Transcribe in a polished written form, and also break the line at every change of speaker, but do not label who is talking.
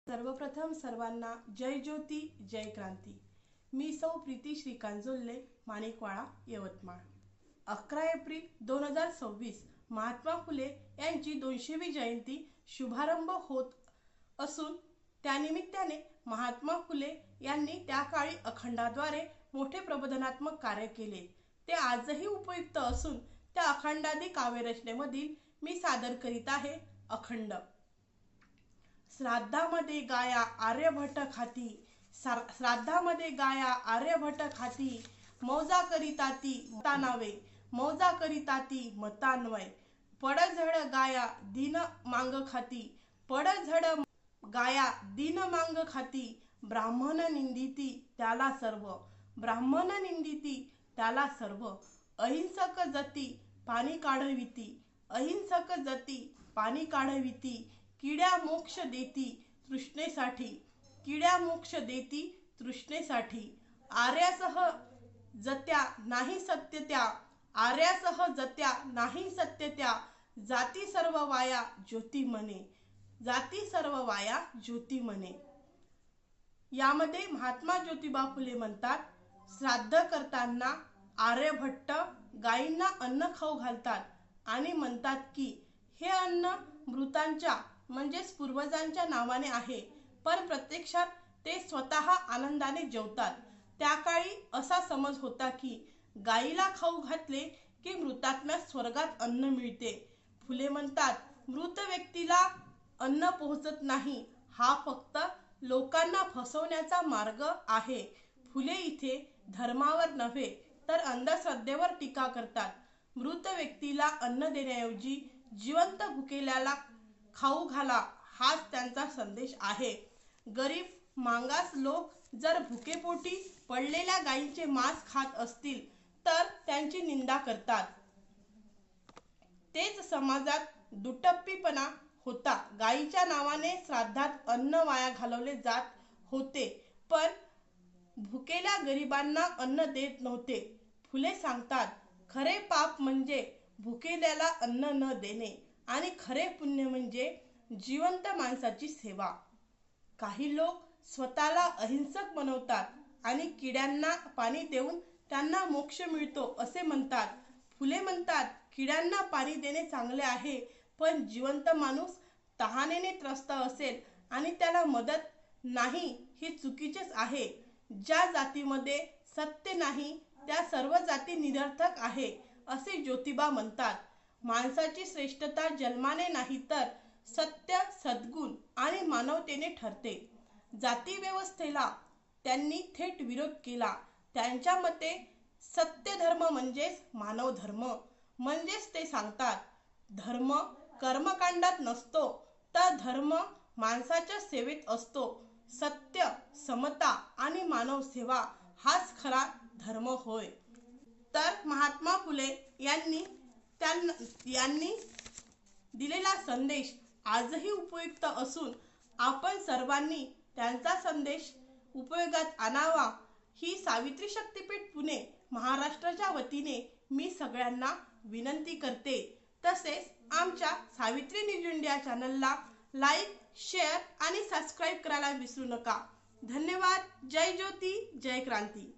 सर्वप्रथम सर्वांना जय ज्योती जय क्रांती। मी सौ प्रीती श्रीकांत जोल्ले, माणिकवाडा, यवतमाळ। 11 एप्रिल 2026 महात्मा फुले यांची 200वी जयंती शुभारंभ होत असून त्यानिमित्ताने महात्मा फुले यांनी त्या काळी अखंडाद्वारे मोठे प्रबोधनात्मक कार्य केले। ते आजही उपयुक्त असून त्या अखंडादी काव्यरचनेमधील मी सादर करीत आहे अखंड। श्राद्धामध्ये गाया आर्यभट खाती, श्राद्धामध्ये गाया आर्यभट खाती, मौजा करीताती मतानवे, मौजा करीताती मतान्वय, पडझड गाया दीन मांग खाती, पडझड गाया दीन मांग खाती, ब्राह्मण निंदिती त्याला सर्व, ब्राह्मण निंदिती त्याला सर्व, अहिंसक जती पाणी काढविती, अहिंसक जती पाणी काढविती, किड्या मोक्ष देती तृष्णेसाठी, किड्या मोक्ष देती तृष्णेसाठी, आर्यासह जत्या नाही सत्य त्या, आर्यासह जत्या नाही सत्य त्या, जाती सर्व वाया ज्योती मने, जाती सर्व वाया ज्योती मने। यामध्ये महात्मा ज्योतिबा फुले म्हणतात, श्राद्ध करताना आर्यभट्ट गायींना अन्न खाऊ घालतात आणि म्हणतात की हे अन्न मृतांच्या म्हणजेच पूर्वजांच्या नावाने आहे, पण प्रत्यक्षात ते स्वतः आनंदाने जेवतात। त्या काळी असा समज होता की गायीला खाऊ घातले की मृतात्म्यास स्वर्गात अन्न मिळते। फुले म्हणतात, मृत व्यक्तीला अन्न पोहोचत नाही, हा फक्त लोकांना फसवण्याचा मार्ग आहे। फुले इथे धर्मावर नव्हे तर अंधश्रद्धेवर टीका करतात। मृत व्यक्तीला अन्न देण्याऐवजी जिवंत भुकेल्याला खाऊ घाला, हाच त्यांचा संदेश आहे। गरीब मागास लोक जर भुकेपोटी पडलेल्या गायींचे मांस खात असतील तर त्यांची निंदा करतात। तेच समाजात दुटप्पीपणा होता। गायीच्या नावाने श्राद्धात अन्न वाया घालवले जात होते, पण भुकेल्या गरिबांना अन्न देत नव्हते। फुले सांगतात, खरे पाप म्हणजे भुकेल्याला अन्न न देणे आणि खरे पुण्य म्हणजे जिवंत माणसाची सेवा। काही लोक स्वतःला अहिंसक बनवतात आणि किड्यांना पाणी देऊन त्यांना मोक्ष मिळतो असे म्हणतात। फुले म्हणतात, किड्यांना पाणी देणे चांगले आहे, पण जिवंत माणूस तहानेने त्रस्त असेल आणि त्याला मदत नाही हे चुकीचेच आहे। ज्या जातीमध्ये सत्य नाही त्या सर्व जाती निरर्थक आहे असे ज्योतिबा म्हणतात। माणसाची श्रेष्ठता जन्माने नाही तर सत्य, सद्गुण आणि मानवतेने ठरते। जाती व्यवस्थेला त्यांनी थेट विरोध केला। त्यांच्या मते सत्य धर्म म्हणजेच मानव धर्म। म्हणजेच ते सांगतात, धर्म कर्मकांडात नसतो तर धर्म माणसाच्या सेवेत असतो। सत्य, समता आणि मानव सेवा हाच खरा धर्म होय। तर महात्मा फुले यांनी दिलेला संदेश आजही उपयुक्त असून आपण सर्वांनी त्यांचा संदेश उपयोगात आणावा ही सावित्री शक्तीपीठ पुणे महाराष्ट्राच्या वतीने मी सगळ्यांना विनंती करते। तसेच आमच्या सावित्री न्यूज इंडिया चॅनलला लाईक, शेअर आणि सबस्क्राईब करायला विसरू नका। धन्यवाद। जय ज्योती जय क्रांती।